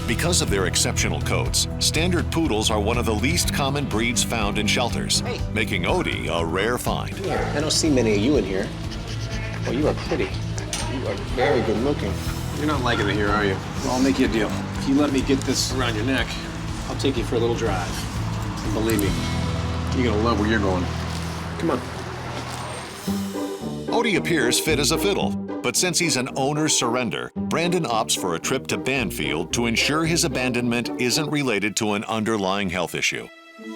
Because of their exceptional coats, standard poodles are one of the least common breeds found in shelters, making Odie a rare find. Yeah, I don't see many of you in here. Well, you are pretty. You are very good looking. You're not liking it here, are you? Well, I'll make you a deal. If you let me get this around your neck, I'll take you for a little drive. And believe me, you're gonna love where you're going. Come on. Odie appears fit as a fiddle, but since he's an owner's surrender, Brandon opts for a trip to Banfield to ensure his abandonment isn't related to an underlying health issue.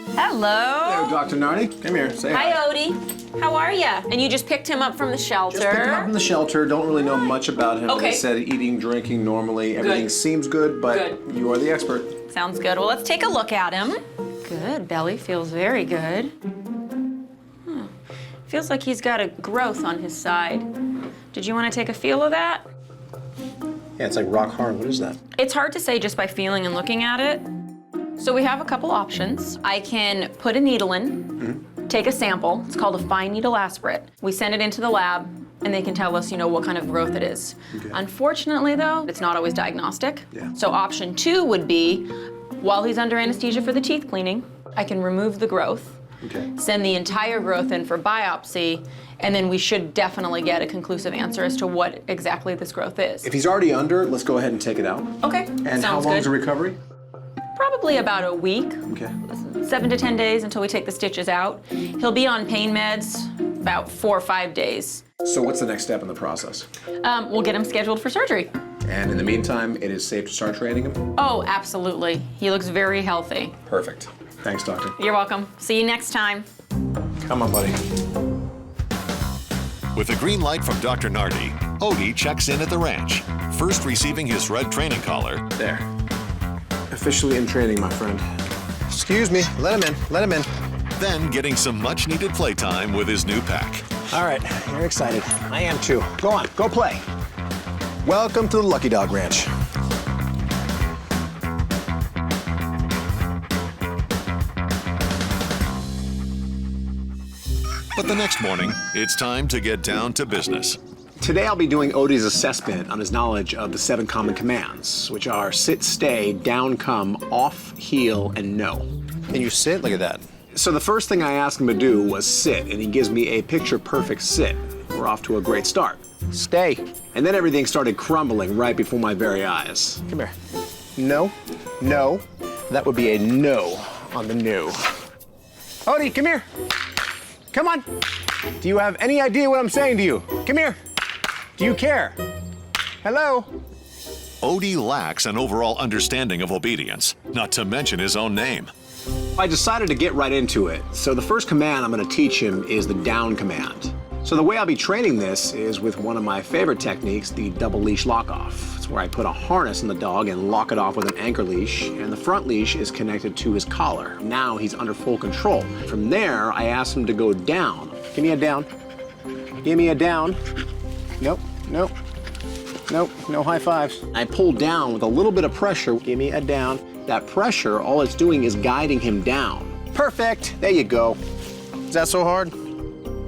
Hello. Hello, Dr. Nardi. Come here, say hi. Hi, Odie. How are you? And you just picked him up from the shelter? Just picked him up from the shelter. Don't really know much about him. Okay. They said eating, drinking normally. Everything seems good, but you are the expert. Sounds good. Well, let's take a look at him. Good. Belly feels very good. Feels like he's got a growth on his side. Did you want to take a feel of that? Yeah, it's like rock hard. What is that? It's hard to say just by feeling and looking at it. So we have a couple options. I can put a needle in, take a sample. It's called a fine needle aspirate. We send it into the lab, and they can tell us, what kind of growth it is. Okay. Unfortunately, though, it's not always diagnostic. Yeah. So option 2 would be, while he's under anesthesia for the teeth cleaning, I can remove the growth, send the entire growth in for biopsy, and then we should definitely get a conclusive answer as to what exactly this growth is. If he's already under, let's go ahead and take it out. Okay, And how long is the recovery? Probably about a week. Okay. 7 to 10 days until we take the stitches out. He'll be on pain meds about 4 or 5 days. So what's the next step in the process? We'll get him scheduled for surgery. And in the meantime, it is safe to start training him? Oh, absolutely. He looks very healthy. Perfect. Thanks, doctor. You're welcome. See you next time. Come on, buddy. With the green light from Dr. Nardi, Odie checks in at the ranch, first receiving his red training collar. There. Officially in training, my friend. Excuse me. Let him in. Let him in. Then getting some much-needed playtime with his new pack. All right. You're excited. I am too. Go on. Go play. Welcome to the Lucky Dog Ranch. But the next morning, it's time to get down to business. Today I'll be doing Odie's assessment on his knowledge of the 7 common commands, which are sit, stay, down, come, off, heel, and no. And you sit? Look at that. So the first thing I asked him to do was sit, and he gives me a picture-perfect sit. We're off to a great start. Stay. And then everything started crumbling right before my very eyes. Come here. No, no. That would be a no on the no. Odie, come here. Come on. Do you have any idea what I'm saying to you? Come here. Do you care? Hello? Odie lacks an overall understanding of obedience, not to mention his own name. I decided to get right into it. So the first command I'm going to teach him is the down command. So the way I'll be training this is with one of my favorite techniques, the double leash lock off. It's where I put a harness on the dog and lock it off with an anchor leash, and the front leash is connected to his collar. Now he's under full control. From there, I ask him to go down. Give me a down. Give me a down. Nope, nope, nope, no high fives. I pull down with a little bit of pressure. Give me a down. That pressure, all it's doing is guiding him down. Perfect, there you go. Is that so hard?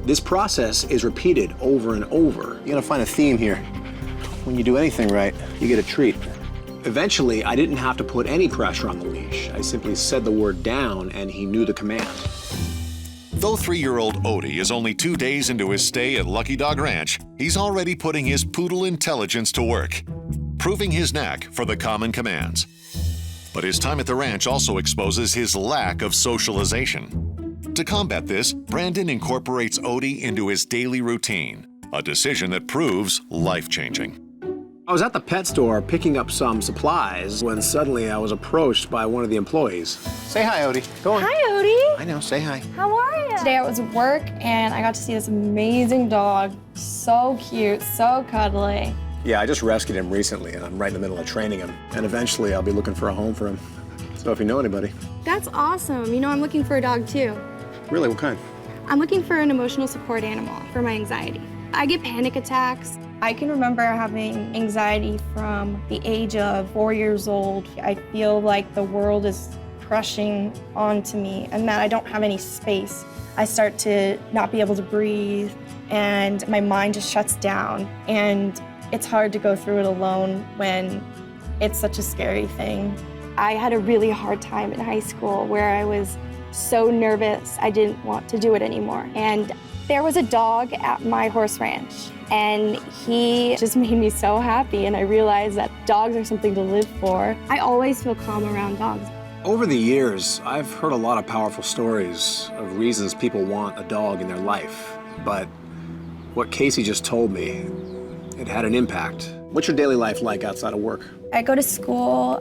This process is repeated over and over. You're gonna find a theme here. When you do anything right, you get a treat. Eventually, I didn't have to put any pressure on the leash. I simply said the word down and he knew the command. Though 3-year-old Odie is only 2 days into his stay at Lucky Dog Ranch, he's already putting his poodle intelligence to work, proving his knack for the common commands. But his time at the ranch also exposes his lack of socialization. To combat this, Brandon incorporates Odie into his daily routine, a decision that proves life-changing. I was at the pet store picking up some supplies when suddenly I was approached by one of the employees. Say hi, Odie. Go on. Hi, Odie. I know, say hi. How are you? Today I was at work and I got to see this amazing dog. So cute, so cuddly. Yeah, I just rescued him recently and I'm right in the middle of training him. And eventually I'll be looking for a home for him. So if you know anybody. That's awesome. I'm looking for a dog too. Really, what kind? I'm looking for an emotional support animal for my anxiety. I get panic attacks. I can remember having anxiety from the age of 4 years old. I feel like the world is crushing onto me and that I don't have any space. I start to not be able to breathe and my mind just shuts down. And it's hard to go through it alone when It's such a scary thing. I had a really hard time in high school where I was so nervous I didn't want to do it anymore. And there was a dog at my horse ranch, and he just made me so happy, and I realized that dogs are something to live for. I always feel calm around dogs. Over the years, I've heard a lot of powerful stories of reasons people want a dog in their life. But what Casey just told me, it had an impact. What's your daily life like outside of work? I go to school.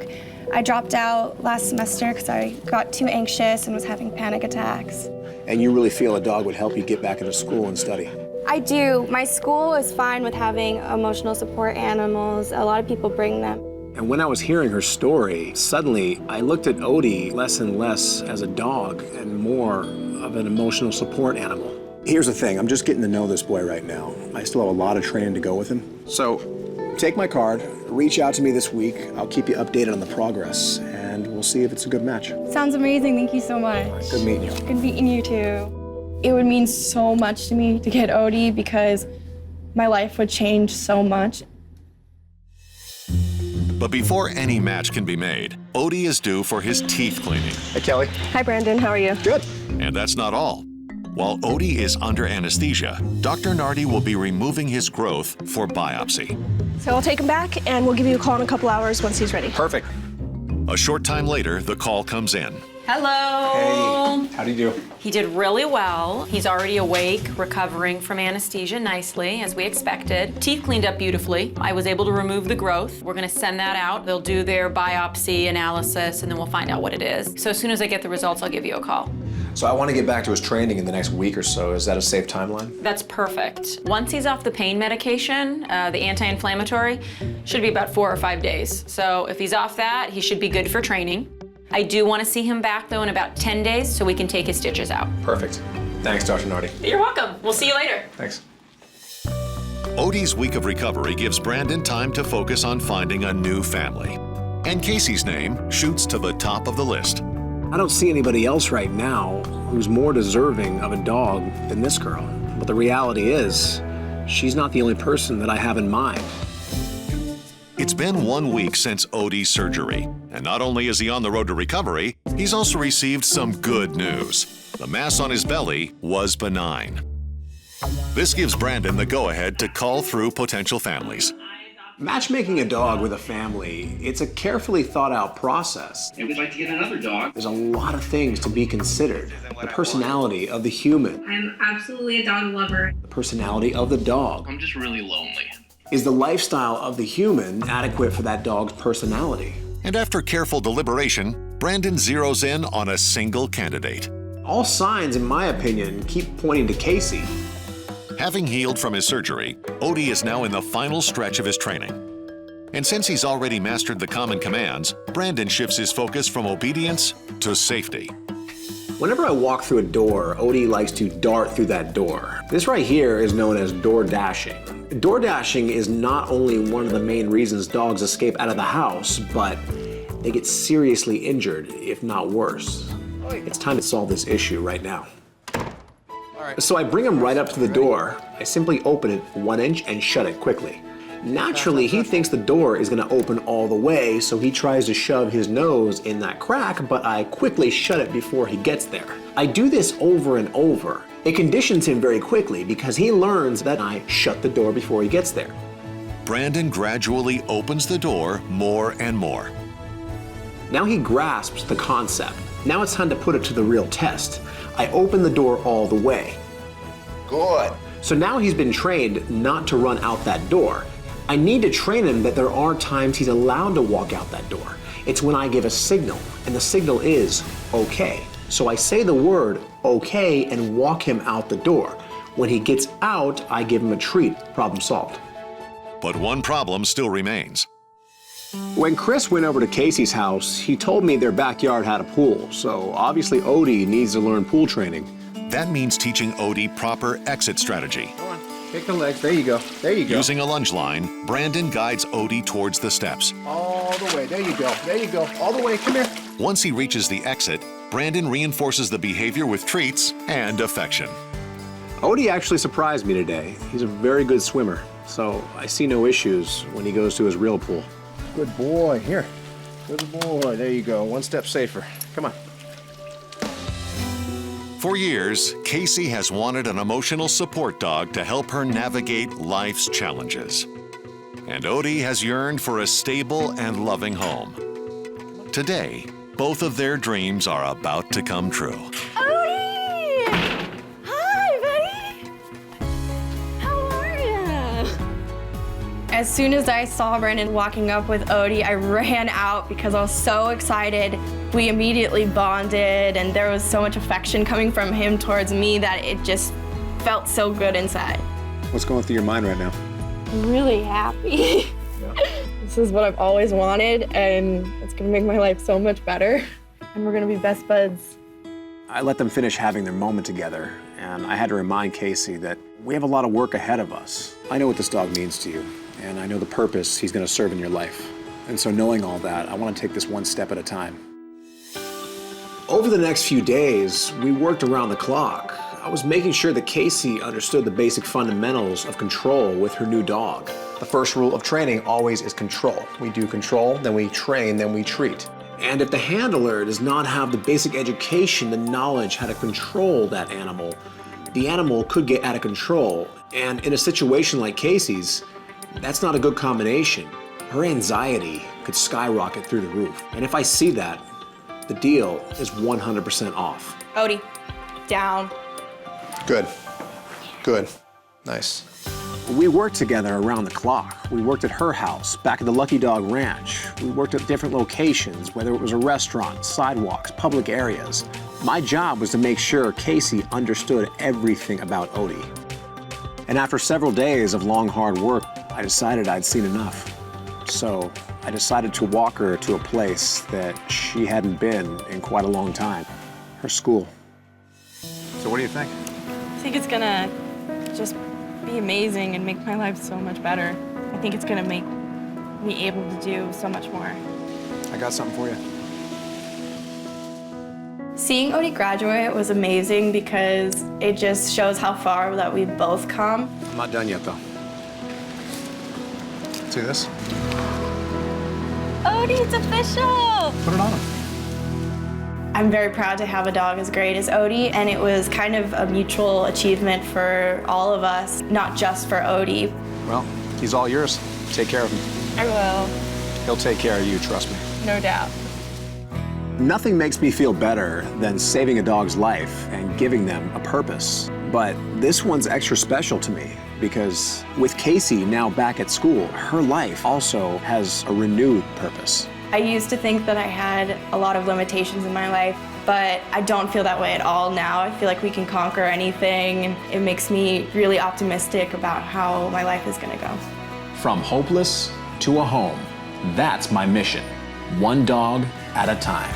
I dropped out last semester because I got too anxious and was having panic attacks. And you really feel a dog would help you get back into school and study? I do. My school is fine with having emotional support animals. A lot of people bring them. And when I was hearing her story, suddenly I looked at Odie less and less as a dog and more of an emotional support animal. Here's the thing, I'm just getting to know this boy right now. I still have a lot of training to go with him. So take my card, reach out to me this week. I'll keep you updated on the progress, and we'll see if it's a good match. Sounds amazing. Thank you so much. Good meeting you. Good meeting you too. It would mean so much to me to get Odie because my life would change so much. But before any match can be made, Odie is due for his teeth cleaning. Hey, Kelly. Hi, Brandon. How are you? Good. And that's not all. While Odie is under anesthesia, Dr. Nardi will be removing his growth for biopsy. So I'll take him back, and we'll give you a call in a couple hours once he's ready. Perfect. A short time later, the call comes in. Hello. Hey, how do you do? He did really well. He's already awake, recovering from anesthesia nicely, as we expected. Teeth cleaned up beautifully. I was able to remove the growth. We're gonna send that out. They'll do their biopsy analysis, and then we'll find out what it is. So as soon as I get the results, I'll give you a call. So I want to get back to his training in the next week or so. Is that a safe timeline? That's perfect. Once he's off the pain medication, the anti-inflammatory, should be about 4 or 5 days. So if he's off that, he should be good for training. I do want to see him back, though, in about 10 days so we can take his stitches out. Perfect. Thanks, Dr. Nardi. You're welcome. We'll see you later. Thanks. Odie's week of recovery gives Brandon time to focus on finding a new family. And Casey's name shoots to the top of the list. I don't see anybody else right now who's more deserving of a dog than this girl. But the reality is, she's not the only person that I have in mind. It's been 1 week since Odie's surgery, and not only is he on the road to recovery, he's also received some good news. The mass on his belly was benign. This gives Brandon the go-ahead to call through potential families. Matchmaking a dog with a family, it's a carefully thought out process. And we'd like to get another dog. There's a lot of things to be considered. The personality of the human, I'm absolutely a dog lover. the personality of the dog. I'm just really lonely. Is the lifestyle of the human adequate for that dog's personality? And after careful deliberation, Brandon zeroes in on a single candidate. All signs, in my opinion, keep pointing to Casey. Having healed from his surgery, Odie is now in the final stretch of his training. And since he's already mastered the common commands, Brandon shifts his focus from obedience to safety. Whenever I walk through a door, Odie likes to dart through that door. This right here is known as door dashing. Door dashing is not only one of the main reasons dogs escape out of the house, but they get seriously injured, if not worse. It's time to solve this issue right now. So I bring him right up to the door. I simply open it 1 inch and shut it quickly. Naturally, he thinks the door is gonna open all the way, so he tries to shove his nose in that crack, but I quickly shut it before he gets there. I do this over and over. It conditions him very quickly because he learns that I shut the door before he gets there. Brandon gradually opens the door more and more. Now he grasps the concept. Now it's time to put it to the real test. I open the door all the way. Good. So now he's been trained not to run out that door. I need to train him that there are times he's allowed to walk out that door. It's when I give a signal, and the signal is okay. So I say the word okay and walk him out the door. When he gets out, I give him a treat. Problem solved. But one problem still remains. When Chris went over to Casey's house, he told me their backyard had a pool, so obviously Odie needs to learn pool training. That means teaching Odie proper exit strategy. Go on. Kick the legs. There you go. There you go. Using a lunge line, Brandon guides Odie towards the steps. All the way. There you go. There you go. All the way. Come here. Once he reaches the exit, Brandon reinforces the behavior with treats and affection. Odie actually surprised me today. He's a very good swimmer, so I see no issues when he goes to his real pool. Good boy. Here. Good boy. There you go. One step safer. Come on. For years, Casey has wanted an emotional support dog to help her navigate life's challenges. And Odie has yearned for a stable and loving home. Today, both of their dreams are about to come true. Odie! Hi, buddy! How are you? As soon as I saw Brandon walking up with Odie, I ran out because I was so excited. We immediately bonded, and there was so much affection coming from him towards me that it just felt so good inside. What's going through your mind right now? I'm really happy. This is what I've always wanted, and it's gonna make my life so much better. And we're gonna be best buds. I let them finish having their moment together, and I had to remind Casey that we have a lot of work ahead of us. I know what this dog means to you, and I know the purpose he's gonna serve in your life. And so knowing all that, I wanna take this one step at a time. Over the next few days, we worked around the clock. I was making sure that Casey understood the basic fundamentals of control with her new dog. The first rule of training always is control. We do control, then we train, then we treat. And if the handler does not have the basic education, the knowledge how to control that animal, the animal could get out of control. And in a situation like Casey's, that's not a good combination. Her anxiety could skyrocket through the roof. And if I see that, the deal is 100% off. Odie, down. Good. Good. Nice. We worked together around the clock. We worked at her house, back at the Lucky Dog Ranch. We worked at different locations, whether it was a restaurant, sidewalks, public areas. My job was to make sure Casey understood everything about Odie. And after several days of long, hard work, I decided I'd seen enough. So I decided to walk her to a place that she hadn't been in quite a long time, her school. So what do you think? I think it's gonna just be amazing and make my life so much better. I think it's gonna make me able to do so much more. I got something for you. Seeing Odie graduate was amazing because it just shows how far that we've both come. I'm not done yet, though. See this? Odie, it's official! Put it on him. I'm very proud to have a dog as great as Odie, and it was kind of a mutual achievement for all of us, not just for Odie. Well, he's all yours. Take care of him. I will, He'll take care of you, trust me. no doubt. Nothing makes me feel better than saving a dog's life and giving them a purpose. But this one's extra special to me because with Casey now back at school, her life also has a renewed purpose. I used to think that I had a lot of limitations in my life, but I don't feel that way at all now. I feel like we can conquer anything, and it makes me really optimistic about how my life is gonna go. From hopeless to a home, that's my mission. One dog at a time.